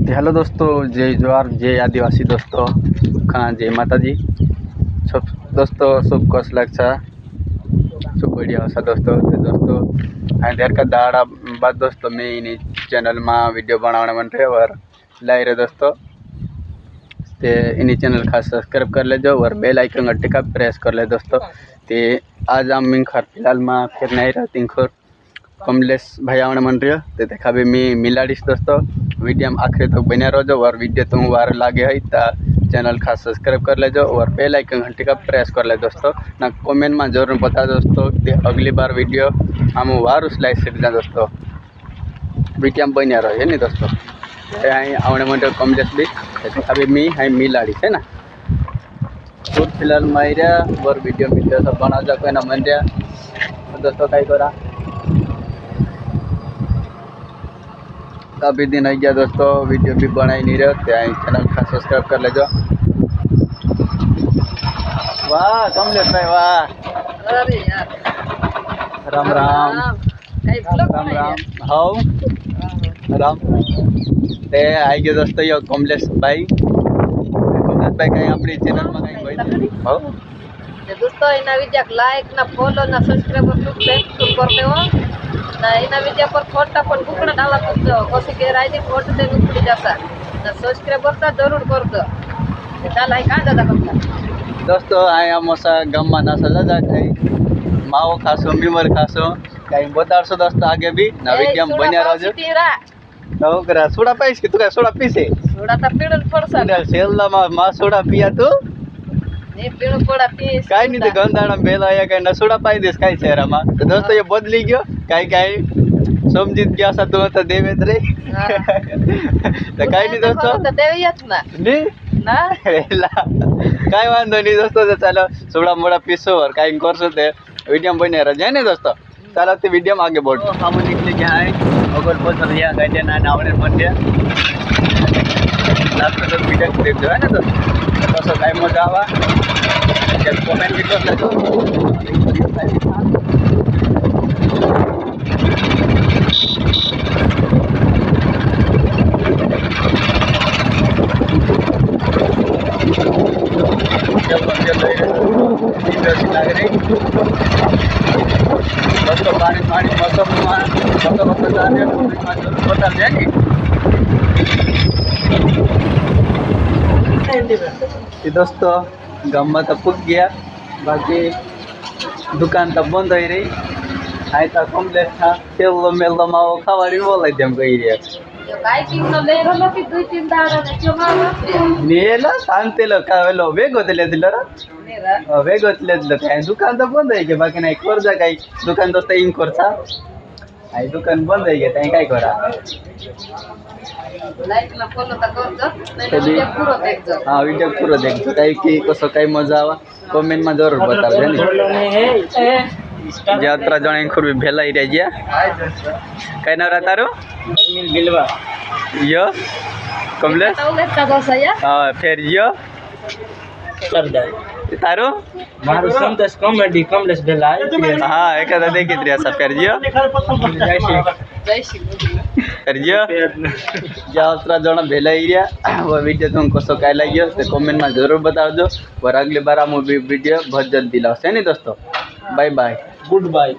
Hello दोस्तों, जय जोहार, जय आदिवासी दोस्तों, कहाँ जय माता जी। सब दोस्तों सब कस लग्छ सब बढ़िया होसा दोस्तों। तो दोस्तों हाँ देर का दाड़ा बाद दोस्तों मैं इन चैनल में वीडियो बनाने मन रहे और लाई रहे दोस्तों। ते इन चैनल खास सब्सक्राइब कर ले जो और बेल आइकन घंटे का प्रेस कर ले दोस्तों। ते आज हम मिंग खर फिलहाल में फिर नहीं रहती खोर कमलेश भाई आने मन रही तो देखा भी मी मिलाड़ीश दोस्तों। वीडियो में आखिर तक बने रहो और वीडियो तुम वार लागे है तो चैनल खास सब्सक्राइब कर ले और बेल आइकन घंटी का प्रेस कर ले दोस्तों। ना कमेंट में जरूर बता दोस्तों कि अगली बार वीडियो हम वार उस लाइक सीख जाए दोस्तों। वीडियो में बने रहो है नहीं दोस्तों। आने मन कमलेश भी अभी मी है मिलाड़ी है ना खुद फिलहाल मारिया और वीडियो सब बना जा कोई ना मन रहा दोस्तों कई करा काफ़ी दिन हो गया दोस्तों वीडियो भी बना ही नहीं रहे चैनल खास सब्सक्राइब कर ले जो। वाह कमलेश भाई वाह। अरे यार राम राम राम राम हाँ राम ते आई गए दोस्तों यो कमलेश भाई कहीं अपने चैनल में कहीं भाई हाँ दोस्तों इन वीडियो लाइक ना फॉलो ना सब्सक्राइब करते हो ना इन वीडियो पर फोटो पण बुकड़ा डाला तुमचो कशी के रायदी फोटो दे उकड़ी जाता ना सब्सक्राइब करता जरूर कर दो चल आई कहां जाता करता दोस्तों आए हम मसा गम ना सजा जा कहीं माओ खासो मीमर खासो कहीं बतारसो दोस्तों आगे भी ना वीडियो में बनिया रहो तो करा सोडा पाइस कि तू का सोडा पीसे सोडा त पीडल पड़सा ना सेल मा सोडा पिया तू ने पीडल पड़ा पीस काय नहीं तो गंदाड़ा बेल आया कहीं ना सोडा पाई देस काय चेहरा में तो दोस्तों ये बदली गयो कहीं समझित गया सा तो देवेद रे तो काय नहीं दोस्तों तो देवियत ना नहीं ना एला काय वांधो नहीं दोस्तों तो चलो सोडा मोड़ा पीसो और कहीं करसो ते वीडियो में बने रह जाए नहीं दोस्तों। चलो तो वीडियो में आगे बढ़ो हम निकले क्या है अगर बहुत बढ़िया गए ना नावड़े बन गया लास्ट तो वीडियो देख दो है ना दोस्तों तो टाइम मजा आवा कमेंट भी कर दोस्तों पानी पानी मौसम बता देंगे दोस्तों गाँव में तो पुग गया बाकी दुकान तो बंद हो रही आई तो कमलेश था तेलो मेलो माओ खावाड़ी बोला देम कही रे काय किनो ले गलो कि दुई तीन दाड़ा ने चमावा नेला शांतिलो कावेलो वेगोतले दिलरा नेरा वेगोतले दिल काय दुकान तो बंद है के बाकी नाही करजा काय दुकान दोस्त इन करता आई दुकान बंद है के ताई काय करा लाइक ना फॉलो त कर दो नहीं वीडियो पूरा देख दो हां वीडियो पूरा देख दो काय की कसो काय मजा आवा कमेंट में जरूर बताओ जानी यात्रा जणे खुर भी भेला ही रह गया काय ना रहता रो मिल बिलवा यो कमलेश तो ले का दो सया हां फिर यो कर दे तारो मारो संदेश कॉमेडी कमलेश भेला हां एकादा देखित रे सब फिर यो जय श्री फिर यो यात्रा जणा भेला ही रे वो वीडियो तुमको कसो काय लाग्यो तो कमेंट में जरूर बताओ जो और अगली बार हम वीडियो बहुत जल्दी लाओ है नहीं दोस्तों। Bye bye good bye.